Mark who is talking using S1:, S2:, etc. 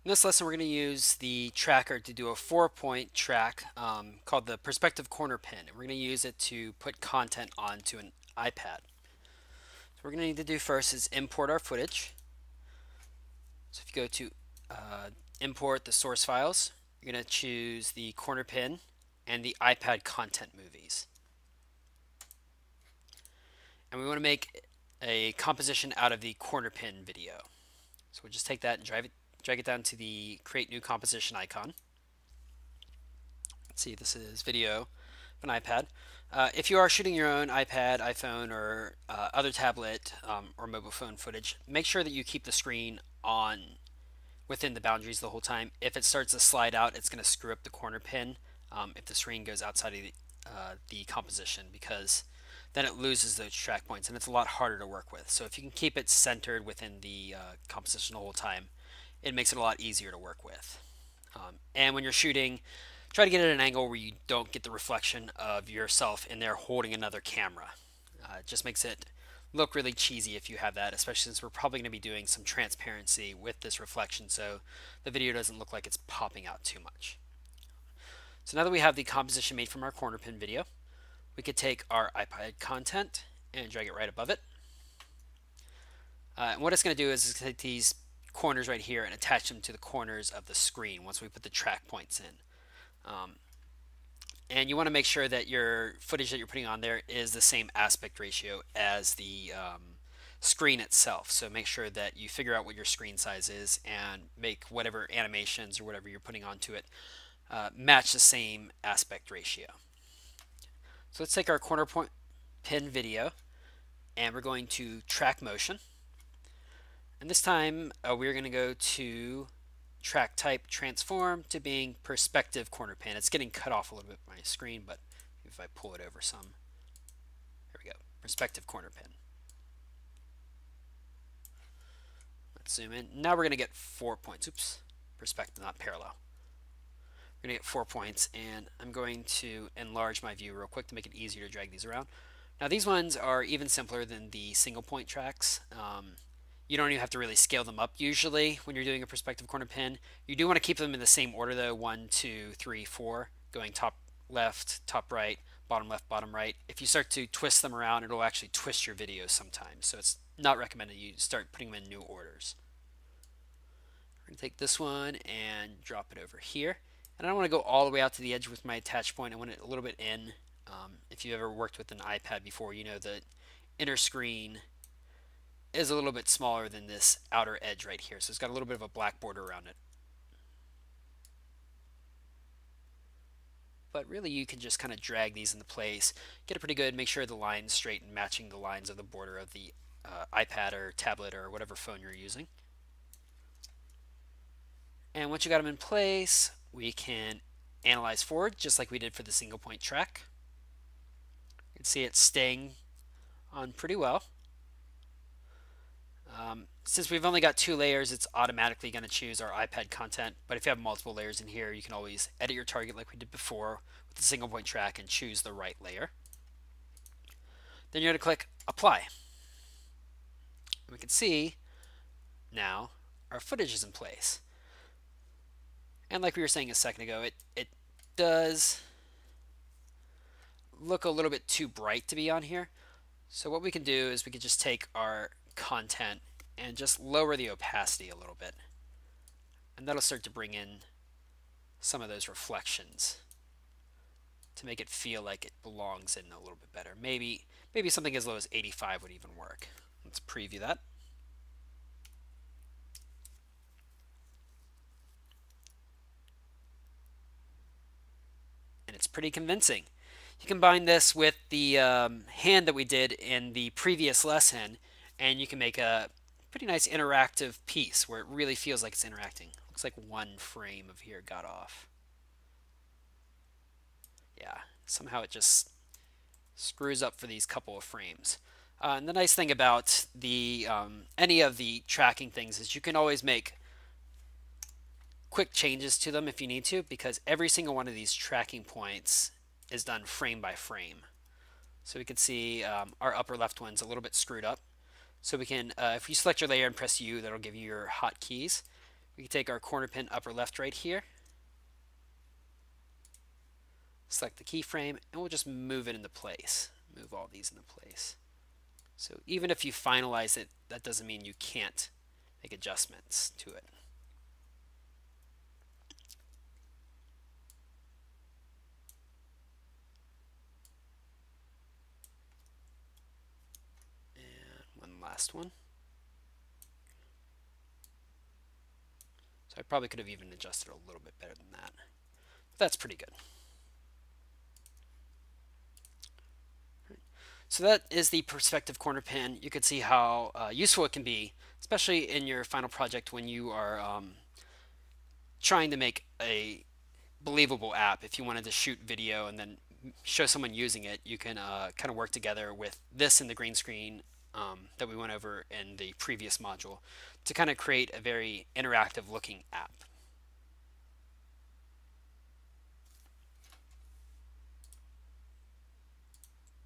S1: In this lesson, we're going to use the tracker to do a 4-point track called the perspective corner pin. And we're going to use it to put content onto an iPad. So what we're going to need to do first is import our footage. So if you go to import the source files, you're going to choose the corner pin and the iPad content movies. And we want to make a composition out of the corner pin video. So we'll just take that and drag it down to the create new composition icon. Let's see, this is video of an iPad. If you are shooting your own iPad, iPhone, or other tablet or mobile phone footage, make sure that you keep the screen on within the boundaries the whole time. If it starts to slide out, it's going to screw up the corner pin if the screen goes outside of the composition, because then it loses those track points and it's a lot harder to work with. So if you can keep it centered within the composition the whole time, it makes it a lot easier to work with. And when you're shooting, try to get at an angle where you don't get the reflection of yourself in there holding another camera. It just makes it look really cheesy if you have that, especially since we're probably going to be doing some transparency with this reflection, so the video doesn't look like it's popping out too much. So now that we have the composition made from our corner pin video, we could take our iPad content and drag it right above it. And what it's going to do is it's going to take these corners right here and attach them to the corners of the screen once we put the track points in. And you want to make sure that your footage that you're putting on there is the same aspect ratio as the screen itself. So make sure that you figure out what your screen size is and make whatever animations or whatever you're putting onto it match the same aspect ratio. So let's take our corner point pin video and we're going to track motion. And this time we're going to go to track type transform to being perspective corner pin. It's getting cut off a little bit by my screen, but if I pull it over some, there we go, perspective corner pin. Let's zoom in. Now we're going to get 4 points. Oops, perspective, not parallel. We're going to get 4 points, and I'm going to enlarge my view real quick to make it easier to drag these around. Now these ones are even simpler than the single point tracks. You don't even have to really scale them up usually when you're doing a perspective corner pin. You do want to keep them in the same order though, 1, 2, 3, 4, going top left, top right, bottom left, bottom right. If you start to twist them around, it'll actually twist your videos sometimes. So it's not recommended you start putting them in new orders. We're going to take this one and drop it over here. And I don't want to go all the way out to the edge with my attach point. I want it a little bit in. If you've ever worked with an iPad before, you know the inner screen is a little bit smaller than this outer edge right here. So it's got a little bit of a black border around it. But really you can just kind of drag these into place, get it pretty good, make sure the line's straight and matching the lines of the border of the iPad or tablet or whatever phone you're using. And once you got them in place, we can analyze forward just like we did for the single point track. You can see it's staying on pretty well. Since we've only got 2 layers, it's automatically going to choose our iPad content. But if you have multiple layers in here, you can always edit your target like we did before with the single point track and choose the right layer. Then you're going to click Apply. And we can see now our footage is in place. And like we were saying a second ago, it does look a little bit too bright to be on here. So what we can do is we can just take our content and just lower the opacity a little bit. And that'll start to bring in some of those reflections to make it feel like it belongs in a little bit better. Maybe something as low as 85 would even work. Let's preview that. And it's pretty convincing. You combine this with the hand that we did in the previous lesson, and you can make a pretty nice interactive piece where it really feels like it's interacting. Looks like one frame of here got off. Yeah, somehow it just screws up for these couple of frames. And the nice thing about the any of the tracking things is you can always make quick changes to them if you need to, because every single one of these tracking points is done frame by frame. So we can see our upper left one's a little bit screwed up. So we can, if you select your layer and press U, that'll give you your hotkeys. We can take our corner pin upper left right here, select the keyframe, and we'll just move it into place. Move all these into place. So even if you finalize it, that doesn't mean you can't make adjustments to it. And one last one. So I probably could have even adjusted a little bit better than that. But that's pretty good. So that is the perspective corner pin. You can see how useful it can be, especially in your final project when you are trying to make a believable app. If you wanted to shoot video and then show someone using it, you can kind of work together with this in the green screen that we went over in the previous module to kind of create a very interactive looking app.